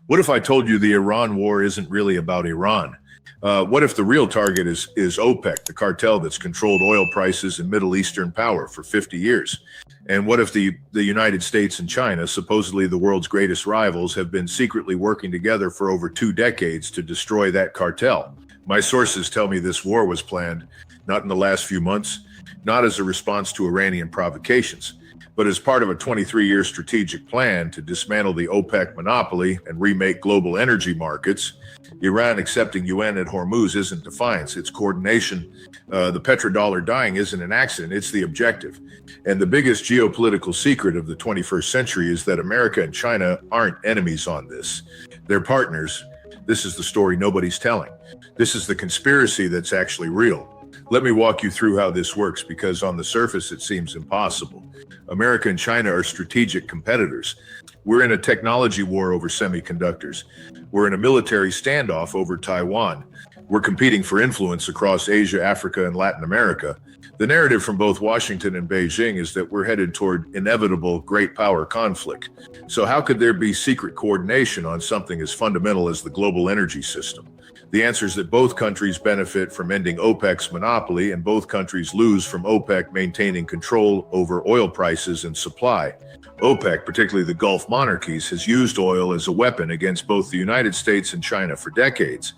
What if I told you the Iran war isn't really about Iran? What if the real target is OPEC, the cartel that's controlled oil prices and Middle Eastern power for 50 years? And what if the United States and China, supposedly the world's greatest rivals, have been secretly working together for over 2 decades to destroy that cartel? My sources tell me this war was planned, not in the last few months, not as a response to Iranian provocations, but as part of a 23-year strategic plan to dismantle the OPEC monopoly and remake global energy markets. Iran accepting Yuan at Hormuz isn't defiance, it's coordination. The petro-dollar dying isn't an accident, it's the objective. And the biggest geopolitical secret of the 21st century is that America and China aren't enemies on this. They're partners. This is the story nobody's telling. This is the conspiracy that's actually real. Let me walk you through how this works, because on the surface it seems impossible. America and China are strategic competitors. We're in a technology war over semiconductors. We're in a military standoff over Taiwan. We're competing for influence across Asia, Africa, and Latin America. The narrative from both Washington and Beijing is that we're headed toward inevitable great power conflict. So how could there be secret coordination on something as fundamental as the global energy system? The answer is that both countries benefit from ending OPEC's monopoly, and both countries lose from OPEC maintaining control over oil prices and supply. OPEC, particularly the Gulf monarchies, has used oil as a weapon against both the United States and China for decades.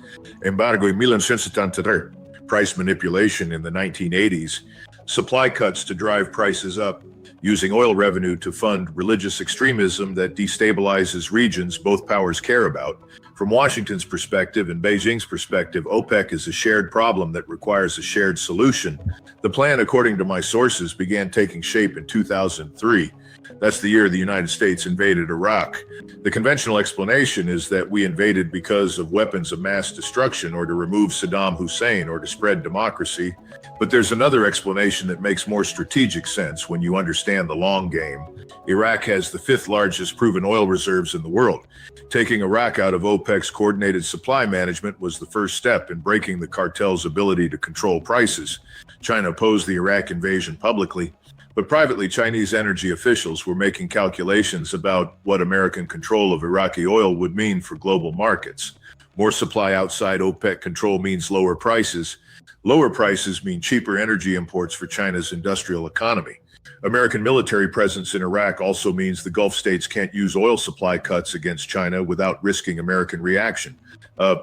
Embargo en 1973, price manipulation in the 1980s, supply cuts to drive prices up, using oil revenue to fund religious extremism that destabilizes regions both powers care about. From Washington's perspective and Beijing's perspective, OPEC is a shared problem that requires a shared solution. The plan, according to my sources, began taking shape in 2003. That's the year the United States invaded Iraq. The conventional explanation is that we invaded because of weapons of mass destruction, or to remove Saddam Hussein, or to spread democracy. But there's another explanation that makes more strategic sense when you understand the long game. Iraq has the 5th largest proven oil reserves in the world. Taking Iraq out of OPEC's coordinated supply management was the first step in breaking the cartel's ability to control prices. China opposed the Iraq invasion publicly, but privately, Chinese energy officials were making calculations about what American control of Iraqi oil would mean for global markets. More supply outside OPEC control means lower prices. Lower prices mean cheaper energy imports for China's industrial economy. American military presence in Iraq also means the Gulf states can't use oil supply cuts against China without risking American reaction.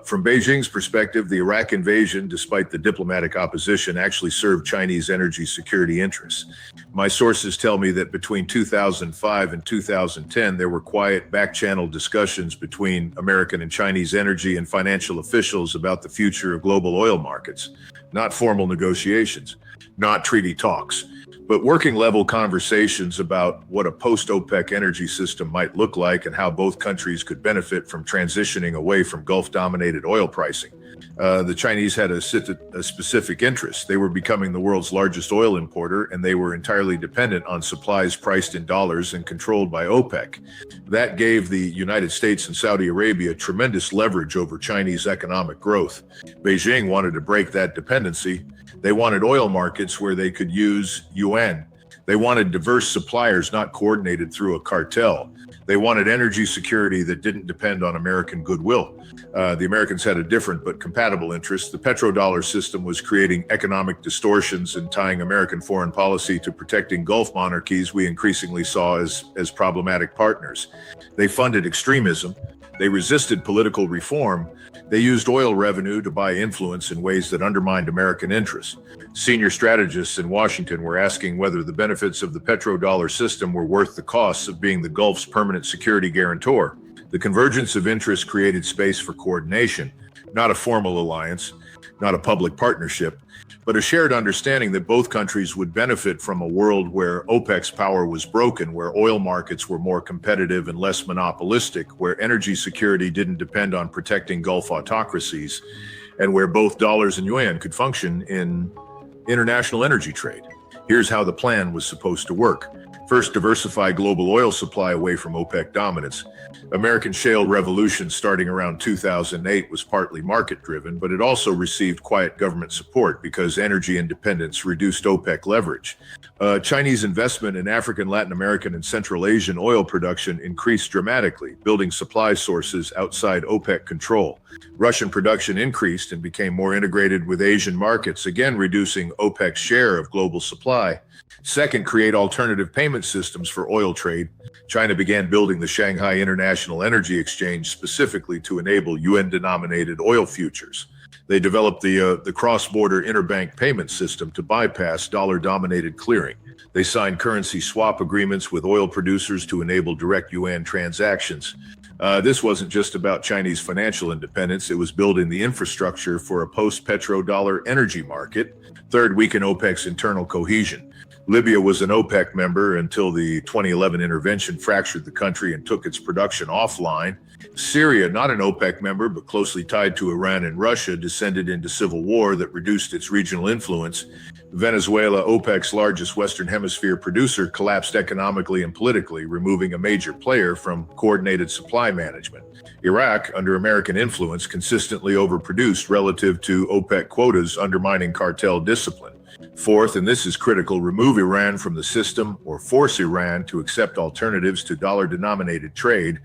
From Beijing's perspective, the Iraq invasion, despite the diplomatic opposition, actually served Chinese energy security interests. My sources tell me that between 2005 and 2010, there were quiet back-channel discussions between American and Chinese energy and financial officials about the future of global oil markets. Not formal negotiations, not treaty talks, but working-level conversations about what a post-OPEC energy system might look like and how both countries could benefit from transitioning away from Gulf-dominated oil pricing. The Chinese had a specific interest. They were becoming the world's largest oil importer, and they were entirely dependent on supplies priced in dollars and controlled by OPEC. That gave the United States and Saudi Arabia tremendous leverage over Chinese economic growth. Beijing wanted to break that dependency. They wanted oil markets where they could use Yuan. They wanted diverse suppliers not coordinated through a cartel. They wanted energy security that didn't depend on American goodwill. The Americans had a different but compatible interest. The petro-dollar system was creating economic distortions and tying American foreign policy to protecting Gulf monarchies we increasingly saw as problematic partners. They funded extremism. They resisted political reform. They used oil revenue to buy influence in ways that undermined American interests. Senior strategists in Washington were asking whether the benefits of the petrodollar system were worth the costs of being the Gulf's permanent security guarantor. The convergence of interests created space for coordination, not a formal alliance, not a public partnership, but a shared understanding that both countries would benefit from a world where OPEC's power was broken, where oil markets were more competitive and less monopolistic, where energy security didn't depend on protecting Gulf autocracies, and where both dollars and yuan could function in international energy trade. Here's how the plan was supposed to work. First, diversify global oil supply away from OPEC dominance. American shale revolution starting around 2008 was partly market-driven, but it also received quiet government support because energy independence reduced OPEC leverage. Chinese investment in African, Latin American, and Central Asian oil production increased dramatically, building supply sources outside OPEC control. Russian production increased and became more integrated with Asian markets, again reducing OPEC's share of global supply. Second, create alternative payment systems for oil trade. China began building the Shanghai International Energy Exchange specifically to enable Yuan-denominated oil futures. They developed the cross-border interbank payment system to bypass dollar-dominated clearing. They signed currency swap agreements with oil producers to enable direct Yuan transactions. This wasn't just about Chinese financial independence. It was building the infrastructure for a post-petro-dollar energy market. Third, weaken OPEC's internal cohesion. Libya was an OPEC member until the 2011 intervention fractured the country and took its production offline. Syria, not an OPEC member, but closely tied to Iran and Russia, descended into civil war that reduced its regional influence. Venezuela, OPEC's largest Western Hemisphere producer, collapsed economically and politically, removing a major player from coordinated supply management. Iraq, under American influence, consistently overproduced relative to OPEC quotas, undermining cartel discipline. Fourth, and this is critical, remove Iran from the system or force Iran to accept alternatives to dollar-denominated trade.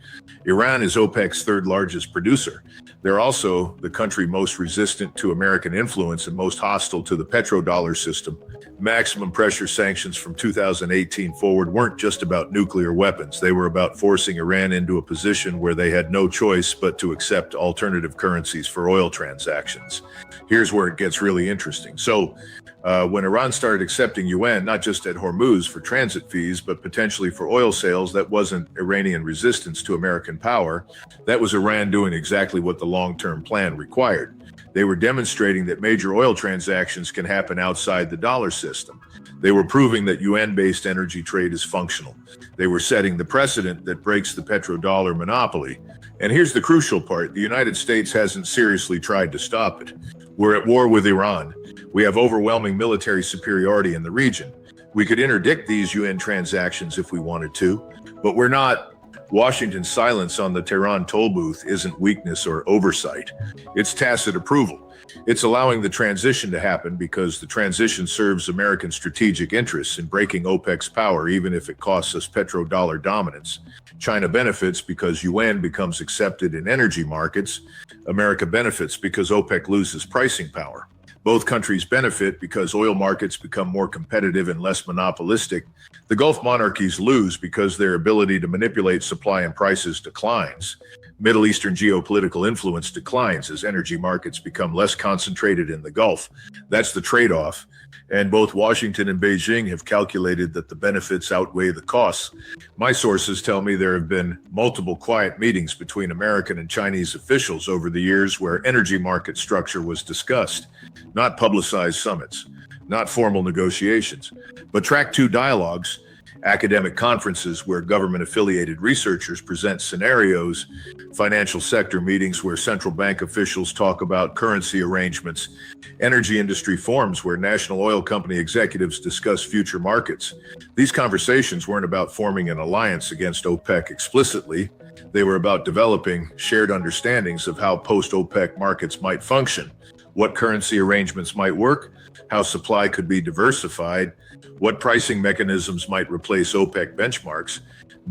Iran is OPEC's third largest producer. They're also the country most resistant to American influence and most hostile to the petrodollar system. Maximum pressure sanctions from 2018 forward weren't just about nuclear weapons. They were about forcing Iran into a position where they had no choice but to accept alternative currencies for oil transactions. Here's where it gets really interesting. So, when Iran started accepting Yuan, not just at Hormuz for transit fees, but potentially for oil sales, that wasn't Iranian resistance to American power. That was Iran doing exactly what the long-term plan required. They were demonstrating that major oil transactions can happen outside the dollar system. They were proving that Yuan-based energy trade is functional. They were setting the precedent that breaks the petrodollar monopoly. And here's the crucial part. The United States hasn't seriously tried to stop it. We're at war with Iran. We have overwhelming military superiority in the region. We could interdict these UN transactions if we wanted to, but we're not. Washington's silence on the Tehran toll booth isn't weakness or oversight. It's tacit approval. It's allowing the transition to happen because the transition serves American strategic interests in breaking OPEC's power, even if it costs us petrodollar dominance. China benefits because Yuan becomes accepted in energy markets. America benefits because OPEC loses pricing power. Both countries benefit because oil markets become more competitive and less monopolistic. The Gulf monarchies lose because their ability to manipulate supply and prices declines. Middle Eastern geopolitical influence declines as energy markets become less concentrated in the Gulf. That's the trade-off. And both Washington and Beijing have calculated that the benefits outweigh the costs. My sources tell me there have been multiple quiet meetings between American and Chinese officials over the years where energy market structure was discussed. Not publicized summits, not formal negotiations, but track two dialogues, academic conferences where government-affiliated researchers present scenarios, financial sector meetings where central bank officials talk about currency arrangements, energy industry forums where national oil company executives discuss future markets. These conversations weren't about forming an alliance against OPEC explicitly. They were about developing shared understandings of how post-OPEC markets might function, what currency arrangements might work, how supply could be diversified, what pricing mechanisms might replace OPEC benchmarks,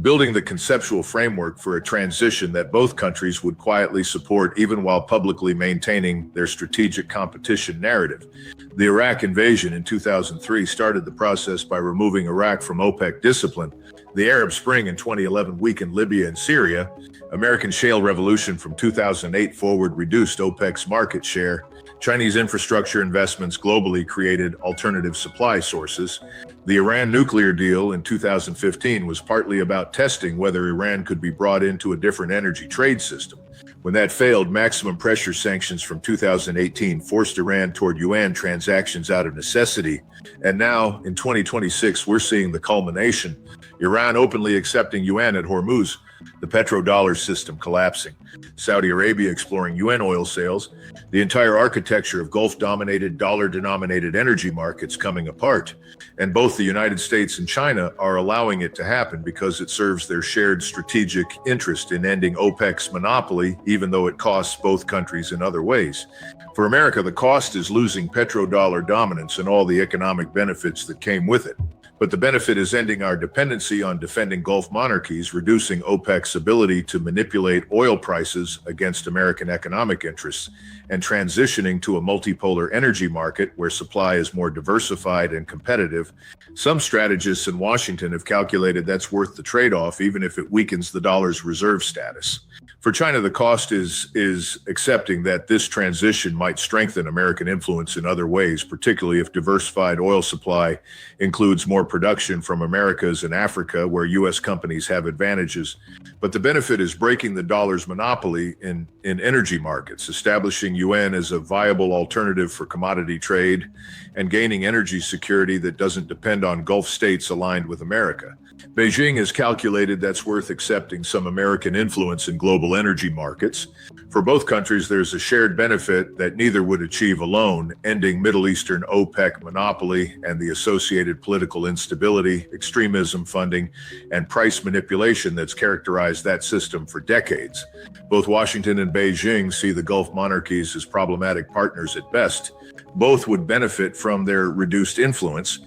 building the conceptual framework for a transition that both countries would quietly support even while publicly maintaining their strategic competition narrative. The Iraq invasion in 2003 started the process by removing Iraq from OPEC discipline. The Arab Spring in 2011 weakened Libya and Syria. American shale revolution from 2008 forward reduced OPEC's market share. Chinese infrastructure investments globally created alternative supply sources. The Iran nuclear deal in 2015 was partly about testing whether Iran could be brought into a different energy trade system. When that failed, maximum pressure sanctions from 2018 forced Iran toward Yuan transactions out of necessity. And now, in 2026, we're seeing the culmination. Iran openly accepting Yuan at Hormuz, the petro-dollar system collapsing, Saudi Arabia exploring Yuan oil sales, the entire architecture of Gulf-dominated, dollar-denominated energy markets coming apart. And both the United States and China are allowing it to happen because it serves their shared strategic interest in ending OPEC's monopoly, even though it costs both countries in other ways. For America, the cost is losing petrodollar dominance and all the economic benefits that came with it. But the benefit is ending our dependency on defending Gulf monarchies, reducing OPEC's ability to manipulate oil prices against American economic interests, and transitioning to a multipolar energy market where supply is more diversified and competitive. Some strategists in Washington have calculated that's worth the trade-off, even if it weakens the dollar's reserve status. For China, the cost is accepting that this transition might strengthen American influence in other ways, particularly if diversified oil supply includes more production from Americas and Africa, where U.S. companies have advantages. But the benefit is breaking the dollar's monopoly in energy markets, establishing Yuan as a viable alternative for commodity trade, and gaining energy security that doesn't depend on Gulf states aligned with America. Beijing has calculated that's worth accepting some American influence in global energy markets. For both countries, there's a shared benefit that neither would achieve alone, ending Middle Eastern OPEC monopoly and the associated political instability, extremism funding, and price manipulation that's characterized that system for decades. Both Washington and Beijing see the Gulf monarchies as problematic partners at best. Both would benefit from their reduced influence,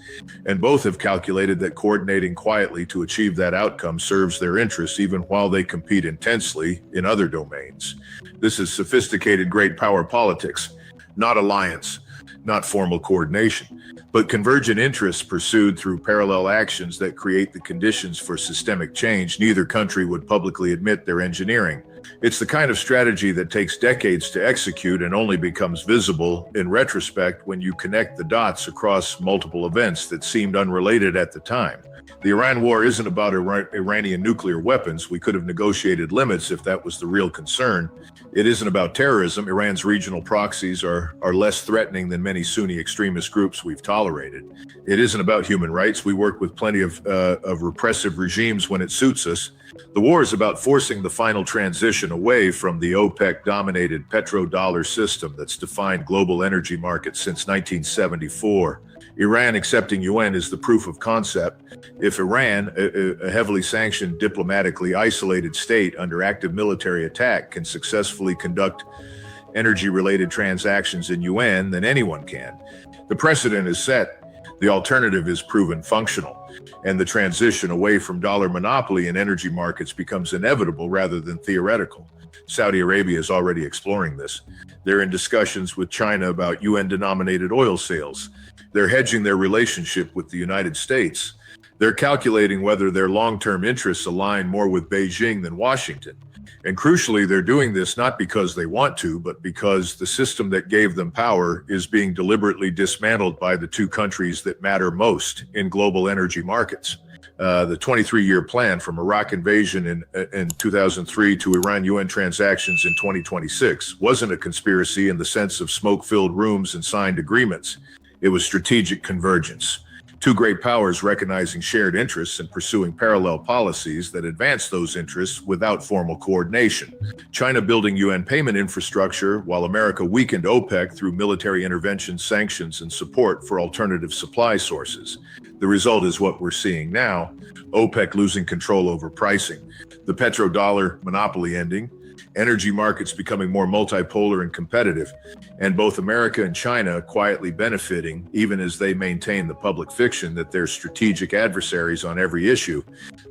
and both have calculated that coordinating quietly to achieve that outcome serves their interests even while they compete intensely in other domains. This is sophisticated great power politics, not alliance, not formal coordination, but convergent interests pursued through parallel actions that create the conditions for systemic change neither country would publicly admit they're engineering. It's the kind of strategy that takes decades to execute and only becomes visible in retrospect when you connect the dots across multiple events that seemed unrelated at the time. The Iran war isn't about Iranian nuclear weapons. We could have negotiated limits if that was the real concern. It isn't about terrorism. Iran's regional proxies are less threatening than many Sunni extremist groups we've tolerated. It isn't about human rights. We work with plenty of repressive regimes when it suits us. The war is about forcing the final transition away from the OPEC-dominated petrodollar system that's defined global energy markets since 1974. Iran accepting Yuan is the proof of concept. If Iran, a heavily sanctioned, diplomatically isolated state under active military attack, can successfully conduct energy-related transactions in Yuan, then anyone can. The precedent is set. The alternative is proven functional, and the transition away from dollar monopoly in energy markets becomes inevitable rather than theoretical. Saudi Arabia is already exploring this. They're in discussions with China about UN-denominated oil sales. They're hedging their relationship with the United States. They're calculating whether their long-term interests align more with Beijing than Washington. And crucially, they're doing this not because they want to, but because the system that gave them power is being deliberately dismantled by the two countries that matter most in global energy markets. The 23-year plan from Iraq invasion in 2003 to Iran-UN transactions in 2026 wasn't a conspiracy in the sense of smoke-filled rooms and signed agreements. It was strategic convergence. Two great powers recognizing shared interests and pursuing parallel policies that advance those interests without formal coordination. China building UN payment infrastructure while America weakened OPEC through military intervention, sanctions, and support for alternative supply sources. The result is what we're seeing now, OPEC losing control over pricing, the petrodollar monopoly ending, energy markets becoming more multipolar and competitive, and both America and China quietly benefiting even as they maintain the public fiction that they're strategic adversaries on every issue.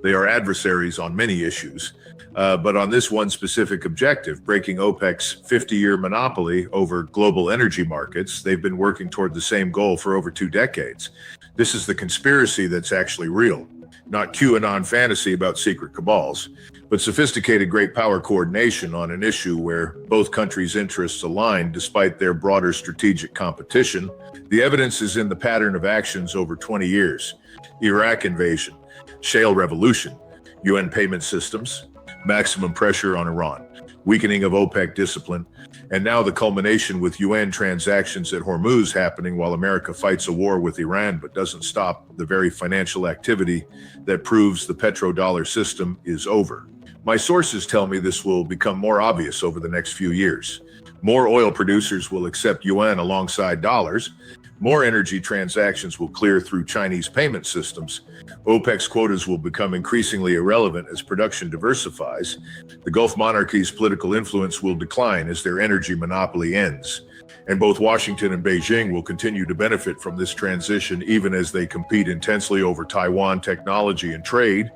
They are adversaries on many issues, but on this one specific objective, breaking OPEC's 50-year monopoly over global energy markets, they've been working toward the same goal for over 2 decades. This is the conspiracy that's actually real, not QAnon fantasy about secret cabals, but sophisticated great power coordination on an issue where both countries' interests align despite their broader strategic competition. The evidence is in the pattern of actions over 20 years. Iraq invasion, shale revolution, UN payment systems, maximum pressure on Iran, weakening of OPEC discipline, and now the culmination with UN transactions at Hormuz happening while America fights a war with Iran but doesn't stop the very financial activity that proves the petrodollar system is over. My sources tell me this will become more obvious over the next few years. More oil producers will accept yuan alongside dollars. More energy transactions will clear through Chinese payment systems. OPEC's quotas will become increasingly irrelevant as production diversifies. The Gulf monarchies' political influence will decline as their energy monopoly ends. And both Washington and Beijing will continue to benefit from this transition even as they compete intensely over Taiwan technology and trade.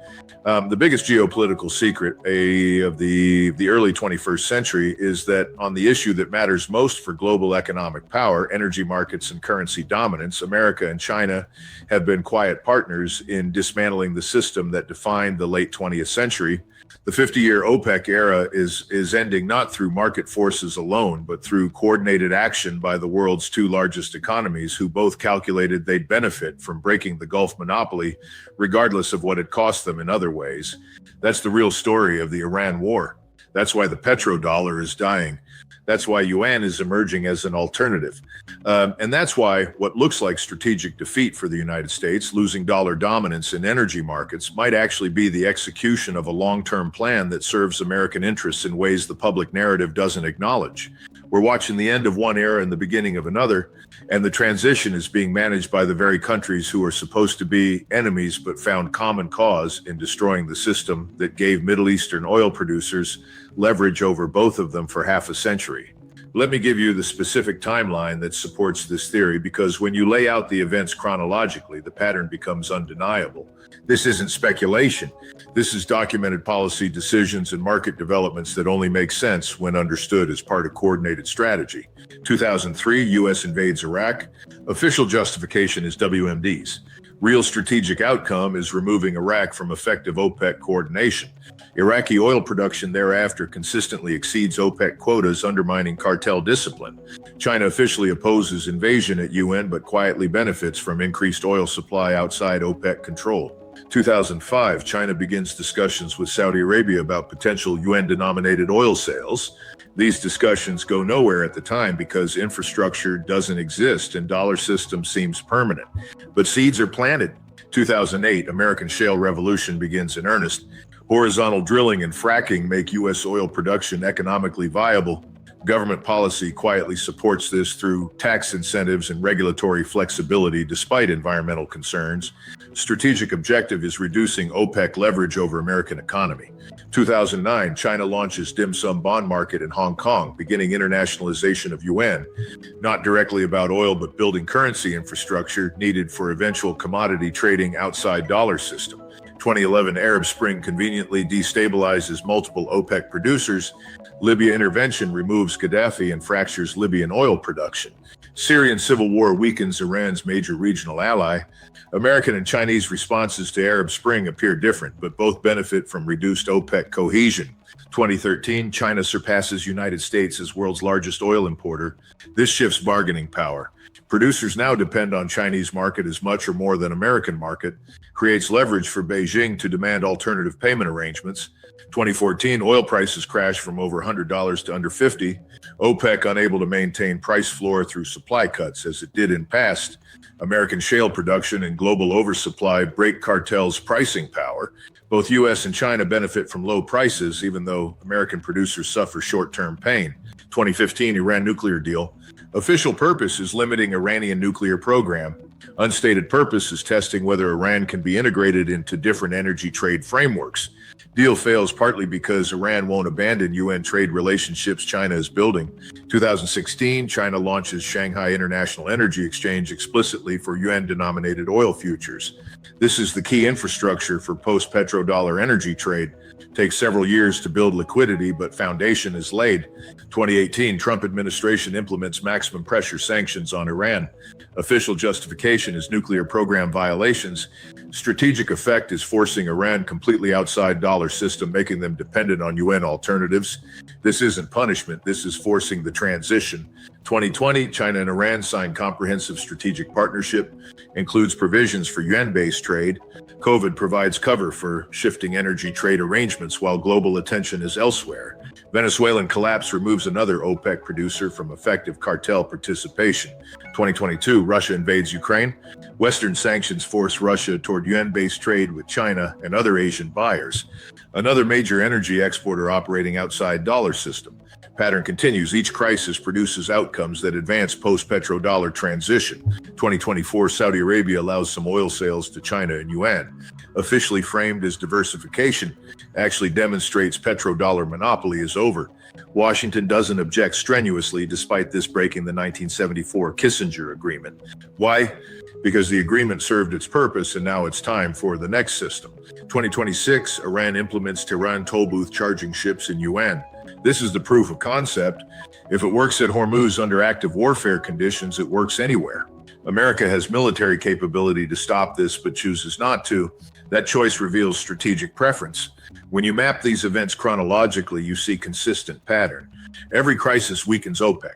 The biggest geopolitical secret of the early 21st century is that on the issue that matters most for global economic power, energy markets and currency dominance, America and China have been quiet partners in dismantling the system that defined the late 20th century. The 50-year OPEC era is ending not through market forces alone, but through coordinated action by the world's two largest economies, who both calculated they'd benefit from breaking the Gulf monopoly, regardless of what it cost them in other ways. That's the real story of the Iran war. That's why the petro-dollar is dying. That's why yuan is emerging as an alternative. And that's why what looks like strategic defeat for the United States, losing dollar dominance in energy markets, might actually be the execution of a long-term plan that serves American interests in ways the public narrative doesn't acknowledge. We're watching the end of one era and the beginning of another, and the transition is being managed by the very countries who are supposed to be enemies but found common cause in destroying the system that gave Middle Eastern oil producers leverage over both of them for half a century. Let me give you the specific timeline that supports this theory, because when you lay out the events chronologically, the pattern becomes undeniable. This isn't speculation. This is documented policy decisions and market developments that only make sense when understood as part of coordinated strategy. 2003, U.S. invades Iraq. Official justification is WMDs. Real strategic outcome is removing Iraq from effective OPEC coordination. Iraqi oil production thereafter consistently exceeds OPEC quotas, undermining cartel discipline. China officially opposes invasion at UN, but quietly benefits from increased oil supply outside OPEC control. 2005, China begins discussions with Saudi Arabia about potential UN-denominated oil sales. These discussions go nowhere at the time because infrastructure doesn't exist and dollar system seems permanent. But seeds are planted. 2008, American shale revolution begins in earnest. Horizontal drilling and fracking make U.S. oil production economically viable. Government policy quietly supports this through tax incentives and regulatory flexibility despite environmental concerns. Strategic objective is reducing OPEC leverage over American economy. 2009, China launches dim sum bond market in Hong Kong, beginning internationalization of yuan, not directly about oil, but building currency infrastructure needed for eventual commodity trading outside dollar system. 2011 Arab Spring conveniently destabilizes multiple OPEC producers. Libya intervention removes Gaddafi and fractures Libyan oil production. Syrian civil war weakens Iran's major regional ally. American and Chinese responses to Arab Spring appear different, but both benefit from reduced OPEC cohesion. 2013, China surpasses United States as world's largest oil importer. This shifts bargaining power. Producers now depend on Chinese market as much or more than American market, creates leverage for Beijing to demand alternative payment arrangements. 2014, oil prices crash from over $100 to under $50. OPEC unable to maintain price floor through supply cuts as it did in past. American shale production and global oversupply break cartels' pricing power. Both U.S. and China benefit from low prices, even though American producers suffer short-term pain. 2015 Iran nuclear deal. Official purpose is limiting Iranian nuclear program. Unstated purpose is testing whether Iran can be integrated into different energy trade frameworks. Deal fails partly because Iran won't abandon UN trade relationships China is building. 2016, China launches Shanghai International Energy Exchange explicitly for UN-denominated oil futures. This is the key infrastructure for post-petro-dollar energy trade. Takes several years to build liquidity, but foundation is laid. 2018, Trump administration implements maximum pressure sanctions on Iran. Official justification is nuclear program violations. Strategic effect is forcing Iran completely outside dollar system, making them dependent on UN alternatives. This isn't punishment, this is forcing the transition. 2020, China and Iran signed comprehensive strategic partnership, includes provisions for yuan-based trade. COVID provides cover for shifting energy trade arrangements while global attention is elsewhere. Venezuelan collapse removes another OPEC producer from effective cartel participation. 2022, Russia invades Ukraine. Western sanctions force Russia toward yuan-based trade with China and other Asian buyers. Another major energy exporter operating outside dollar system. Pattern continues. Each crisis produces outcomes that advance post-petro-dollar transition. 2024, Saudi Arabia allows some oil sales to China in yuan. Officially framed as diversification, actually demonstrates petro-dollar monopoly is over. Washington doesn't object strenuously, despite this breaking the 1974 Kissinger Agreement. Why? Because the agreement served its purpose and now it's time for the next system. 2026, Iran implements Tehran toll booth charging ships in Yuan. This is the proof of concept. If it works at Hormuz under active warfare conditions, it works anywhere. America has military capability to stop this, but chooses not to. That choice reveals strategic preference. When you map these events chronologically, you see consistent pattern. Every crisis weakens OPEC.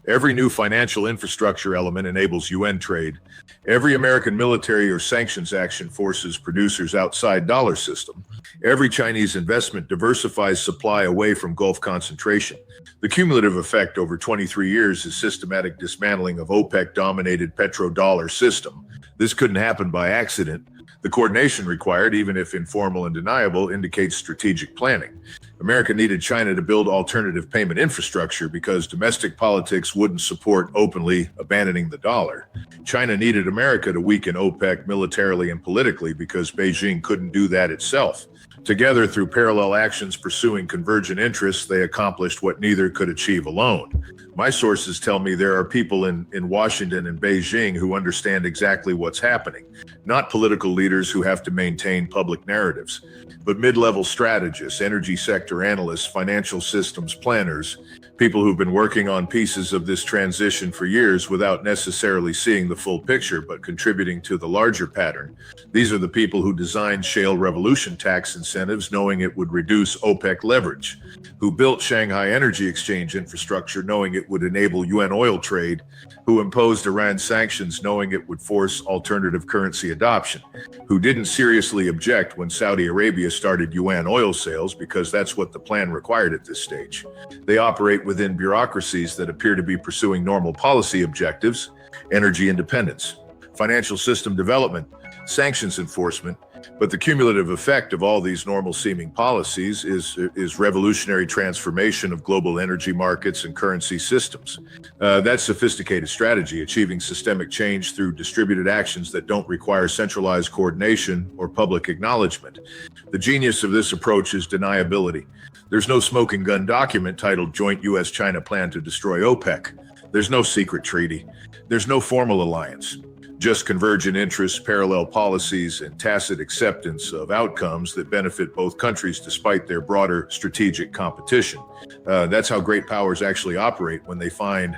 Every new financial infrastructure element enables UN trade. Every American military or sanctions action forces producers outside dollar system. Every Chinese investment diversifies supply away from Gulf concentration. The cumulative effect over 23 years is systematic dismantling of OPEC-dominated petro-dollar system. This couldn't happen by accident. The coordination required, even if informal and deniable, indicates strategic planning. America needed China to build alternative payment infrastructure because domestic politics wouldn't support openly abandoning the dollar. China needed America to weaken OPEC militarily and politically because Beijing couldn't do that itself. Together, through parallel actions pursuing convergent interests, they accomplished what neither could achieve alone. My sources tell me there are people in Washington and Beijing who understand exactly what's happening, not political leaders who have to maintain public narratives, but mid-level strategists, energy sector analysts, financial systems planners, people who've been working on pieces of this transition for years without necessarily seeing the full picture, but contributing to the larger pattern. These are the people who designed shale revolution tax incentives knowing it would reduce OPEC leverage, who built Shanghai Energy Exchange infrastructure knowing it would enable UN oil trade, who imposed Iran sanctions knowing it would force alternative currency adoption, who didn't seriously object when Saudi Arabia started Yuan oil sales because that's what the plan required at this stage. They operate within bureaucracies that appear to be pursuing normal policy objectives: energy independence, financial system development, sanctions enforcement. But the cumulative effect of all these normal-seeming policies is revolutionary transformation of global energy markets and currency systems. That's sophisticated strategy, achieving systemic change through distributed actions that don't require centralized coordination or public acknowledgement. The genius of this approach is deniability. There's no smoking gun document titled Joint U.S.-China Plan to Destroy OPEC. There's no secret treaty. There's no formal alliance. Just convergent interests, parallel policies, and tacit acceptance of outcomes that benefit both countries despite their broader strategic competition. That's how great powers actually operate when they find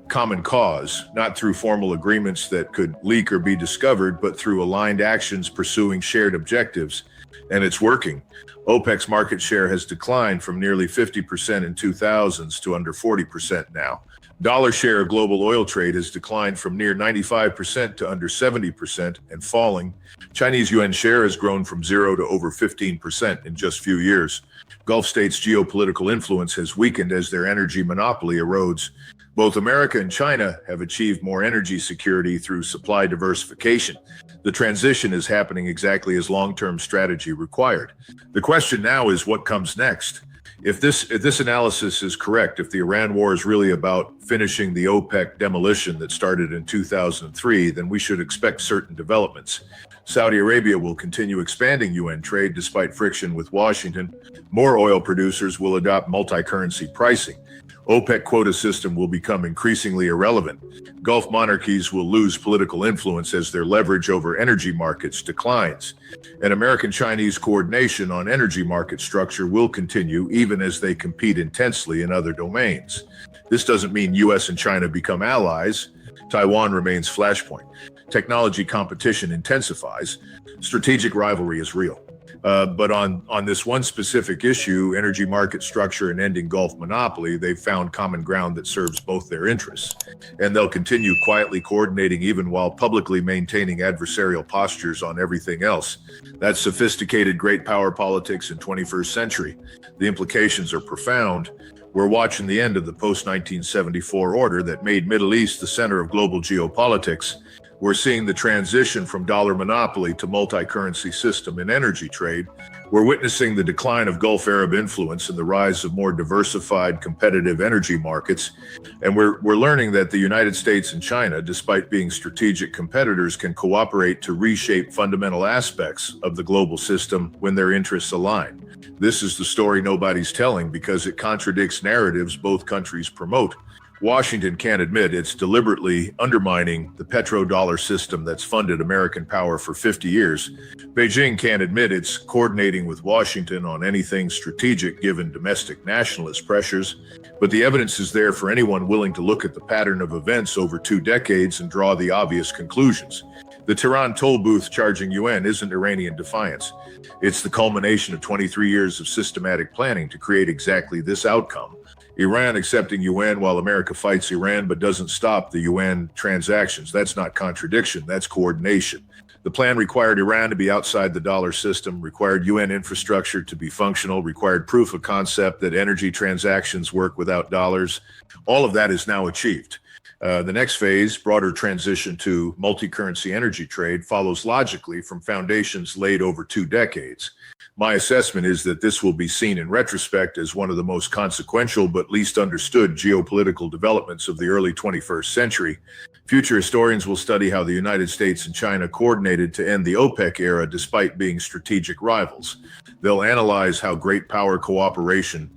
common cause, not through formal agreements that could leak or be discovered, but through aligned actions pursuing shared objectives. And it's working. OPEC's market share has declined from nearly 50% in 2000s to under 40% now. Dollar share of global oil trade has declined from near 95% to under 70% and falling. Chinese yuan share has grown from 0 to over 15% in just few years. Gulf states' geopolitical influence has weakened as their energy monopoly erodes. Both America and China have achieved more energy security through supply diversification. The transition is happening exactly as long-term strategy required. The question now is what comes next? If this analysis is correct, if the Iran war is really about finishing the OPEC demolition that started in 2003, then we should expect certain developments. Saudi Arabia will continue expanding UN trade despite friction with Washington. More oil producers will adopt multi-currency pricing. OPEC quota system will become increasingly irrelevant. Gulf monarchies will lose political influence as their leverage over energy markets declines. And American-Chinese coordination on energy market structure will continue even as they compete intensely in other domains. This doesn't mean US and China become allies. Taiwan remains flashpoint. Technology competition intensifies. Strategic rivalry is real. But on this one specific issue, energy market structure and ending Gulf monopoly, they've found common ground that serves both their interests. And they'll continue quietly coordinating even while publicly maintaining adversarial postures on everything else. That's sophisticated great power politics in 21st century. The implications are profound. We're watching the end of the post-1974 order that made Middle East the center of global geopolitics. We're seeing the transition from dollar monopoly to multi-currency system in energy trade. We're witnessing the decline of Gulf Arab influence and the rise of more diversified, competitive energy markets. And we're learning that the United States and China, despite being strategic competitors, can cooperate to reshape fundamental aspects of the global system when their interests align. This is the story nobody's telling because it contradicts narratives both countries promote. Washington can't admit it's deliberately undermining the petro-dollar system that's funded American power for 50 years. Beijing can't admit it's coordinating with Washington on anything strategic given domestic nationalist pressures. But the evidence is there for anyone willing to look at the pattern of events over 2 decades and draw the obvious conclusions. The Tehran toll booth charging Yuan isn't Iranian defiance. It's the culmination of 23 years of systematic planning to create exactly this outcome. Iran accepting Yuan while America fights Iran but doesn't stop the Yuan transactions. That's not contradiction, that's coordination. The plan required Iran to be outside the dollar system, required Yuan infrastructure to be functional, required proof of concept that energy transactions work without dollars. All of that is now achieved. The next phase, broader transition to multi-currency energy trade, follows logically from foundations laid over 2 decades. My assessment is that this will be seen in retrospect as one of the most consequential but least understood geopolitical developments of the early 21st century. Future historians will study how the United States and China coordinated to end the OPEC era despite being strategic rivals. They'll analyze how great power cooperation